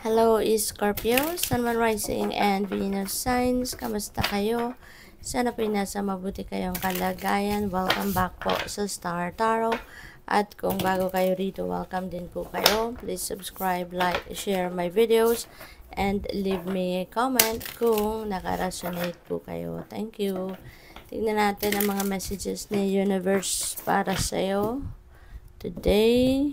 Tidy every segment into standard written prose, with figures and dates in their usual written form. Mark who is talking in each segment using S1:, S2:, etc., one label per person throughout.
S1: Hello, Scorpio, Sun, Moon, Rising, and Venus signs. Kamusta kayo? Sana po nasa mabuti kayong kalagayan. Welcome back po sa Star Tarot. At kung bago kayo rito, welcome din po kayo. Please subscribe, like, share my videos, and leave me a comment kung naka-resonate po kayo. Thank you. Tignan natin ang mga messages ni Universe para sa'yo today.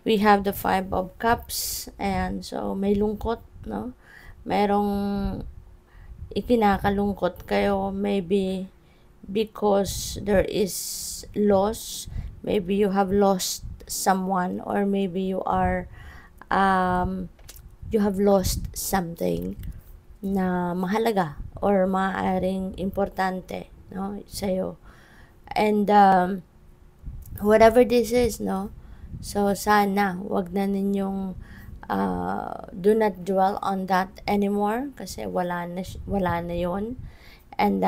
S1: We have the Five of Cups, and so may lungkot, no? Merong ikinakalungkot kayo, maybe because there is loss, maybe you have lost someone, or maybe you have lost something na mahalaga or maaaring importante, no, sa'yo. And whatever this is, no, so sana wag na ninyong do not dwell on that anymore kasi wala na yon. And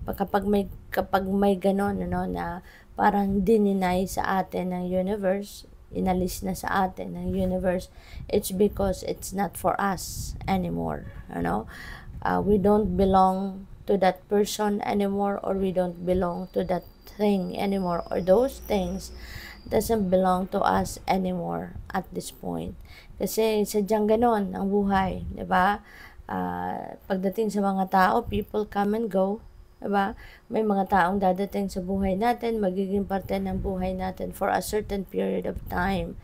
S1: kapag may ganon, ano, na parang dininay sa atin ng universe, inalis na sa atin ng universe, it's because it's not for us anymore, you know. We don't belong to that person anymore, or we don't belong to that thing anymore, or those things doesn't belong to us anymore at this point. Kasi sadyang ganon ang buhay, di ba? Pagdating sa mga tao, people come and go, di ba? May mga taong dadating sa buhay natin, magiging parte ng buhay natin for a certain period of time.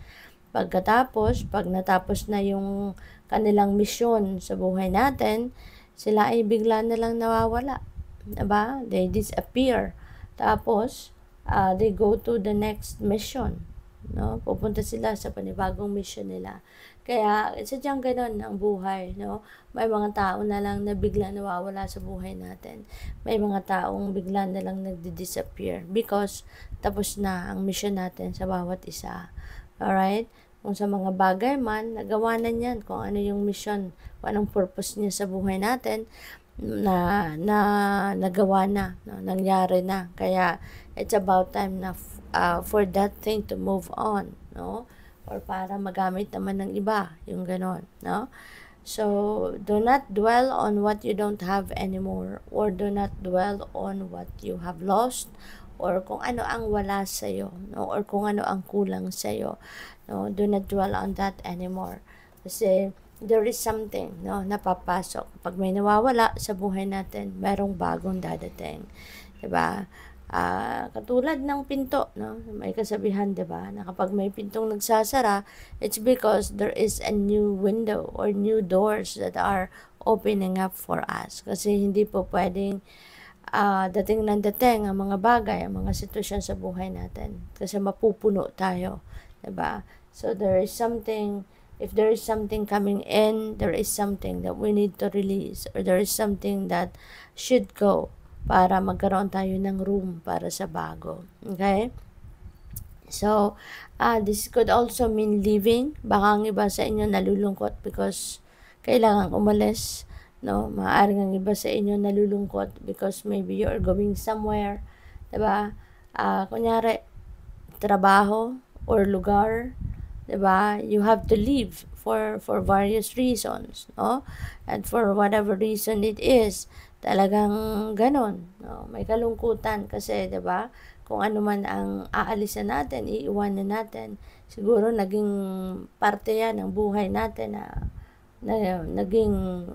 S1: Pagkatapos, pag natapos na yung kanilang misyon sa buhay natin, sila ay bigla na lang nawawala, di ba? They disappear. Tapos, they go to the next mission, no? Pupunta sila sa panibagong mission nila. Kaya sadyang ganoon ang buhay, no? May mga tao na lang na bigla nawawala sa buhay natin. May mga taong bigla na lang nagdi-disappear because tapos na ang mission natin sa bawat isa. Alright? Kung sa mga bagay man, nagawa na niyan kung ano yung mission, kung anong purpose niya sa buhay natin, na nagawa na, no? Nangyari na. Kaya it's about time na for that thing to move on, no? Or para magamit naman ng iba, yung ganon, no? So do not dwell on what you don't have anymore, or do not dwell on what you have lost, or kung ano ang wala sa'yo, no? Or kung ano ang kulang sa'yo, no? Do not dwell on that anymore. Kasi there is something, no, napapasok. Pag may nawawala sa buhay natin, merong bagong dadating. Diba? Katulad ng pinto, no? May kasabihan, diba? Na kapag may pintong nagsasara, it's because there is a new window or new doors that are opening up for us. Kasi hindi po pwedeng dating ng dating ang mga bagay, ang mga sitwasyon sa buhay natin. Kasi mapupuno tayo. Diba? So there is something. If there is something coming in, there is something that we need to release, or there is something that should go para magkaroon tayo ng room para sa bago. Okay? So, this could also mean leaving. Baka ang iba sa inyo nalulungkot because kailangan umalis. No? Maaaring ang iba sa inyo nalulungkot because maybe you are going somewhere. Diba? Kunyari, trabaho or lugar, diba? You have to leave for various reasons, no? And for whatever reason it is, talagang ganon, no? May kalungkutan kasi, diba? Kung ano man ang aalisan natin, iiwanan natin. Siguro naging parte yan ng buhay natin na naging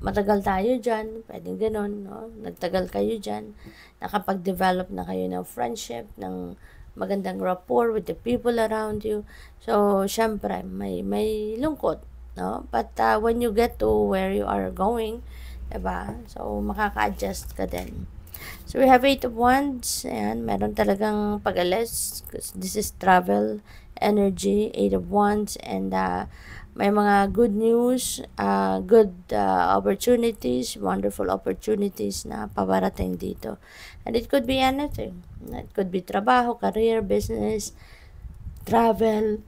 S1: matagal tayo dyan, pwedeng ganon, no? Nagtagal kayo dyan, nakapag-develop na kayo ng friendship, ng magandang rapport with the people around you. So, syempre, may lungkot, no? But when you get to where you are going, diba? So, makaka-adjust ka din. So, we have 8 of Wands, and meron talagang pag-alis, because this is travel energy, 8 of Wands, and may mga good news, good opportunities, wonderful opportunities na paparating dito. And it could be anything. It could be trabaho, career, business, travel.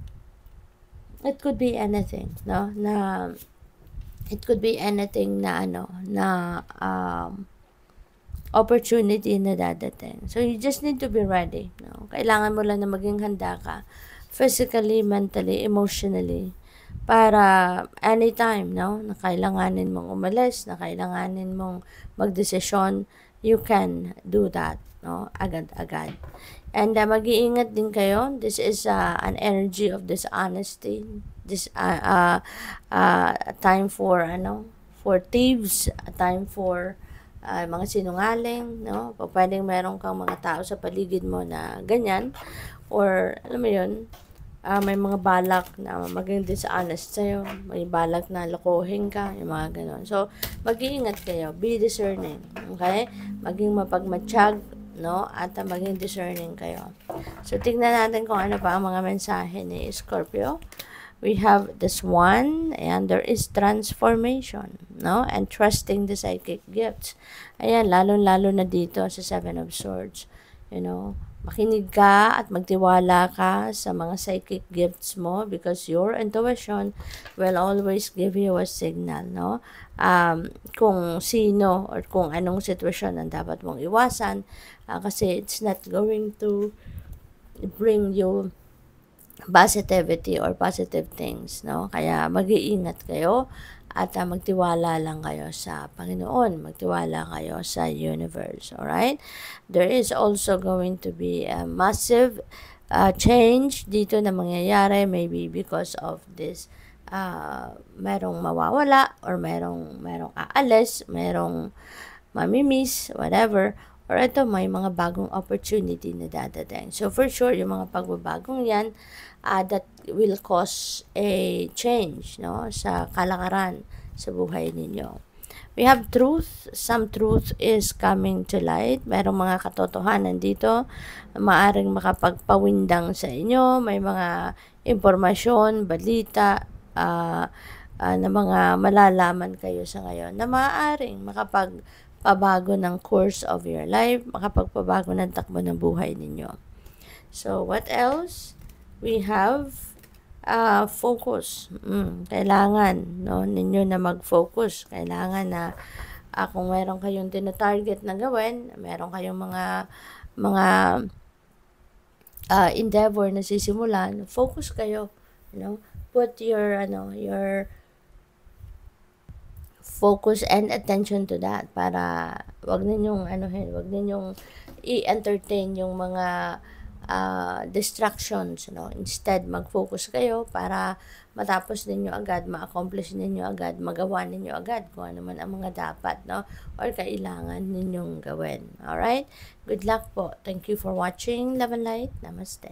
S1: It could be anything, no? It could be anything na opportunity na dadating. So you just need to be ready, no? Kailangan mo lang na maging handa ka physically, mentally, emotionally, para anytime, no, na kailanganin mong umalis, na kailanganin mong magdesisyon, you can do that, no, agad-agad. And mag-iingat din kayo. This is an energy of dishonesty. This time for for thieves, a time for mga sinungaling, no? Pwedeng meron kang mga tao sa paligid mo na ganyan, or alam mo yun, may mga balak na maging dishonest sa'yo, may balak na lokohin ka, yung mga ganon. So, mag-iingat kayo, be discerning, okay? Maging mapagmatsyag, no? At maging discerning kayo. So, tignan natin kung ano pa ang mga mensahe ni Scorpio. We have this one, and there is transformation, no? And trusting the psychic gifts. Ayan, lalo-lalo na dito sa Seven of Swords. You know, makinig ka at magtiwala ka sa mga psychic gifts mo, because your intuition will always give you a signal, no? Kung sino or kung anong sitwasyon ang dapat mong iwasan, kasi it's not going to bring you positivity or positive things, no? Kaya mag-iingat kayo at magtiwala lang kayo sa Panginoon, magtiwala kayo sa universe, alright? There is also going to be a massive change dito na mangyayari, maybe because of this merong mawawala, or merong aalis, merong mamimiss, whatever, or ito may mga bagong opportunity na dadating. So for sure, yung mga pagbabagong yan, that will cause a change, no, sa kalakaran sa buhay ninyo. We have truth. Some truth is coming to light. Merong mga katotohanan dito, maaring makapagpawindang sa inyo. May mga impormasyon, balita, na mga malalaman kayo sa ngayon na maaaring makapagpabago ng course of your life, makapagpabago ng takbo ng buhay ninyo. So, what else? We have focus. Kailangan, no, ninyo na mag-focus. Kailangan na kung meron kayong tina-target na gawin, meron kayong mga endeavor na sisimulan, focus kayo, you know, put your focus and attention to that, para wag ninyong wag ninyong i-entertain yung mga distractions, no? Instead, mag-focus kayo para matapos ninyo agad, ma-accomplish ninyo agad, magawa ninyo agad kung ano man ang mga dapat, no, or kailangan ninyong gawin. Alright? Good luck po. Thank you for watching. Love and light. Namaste.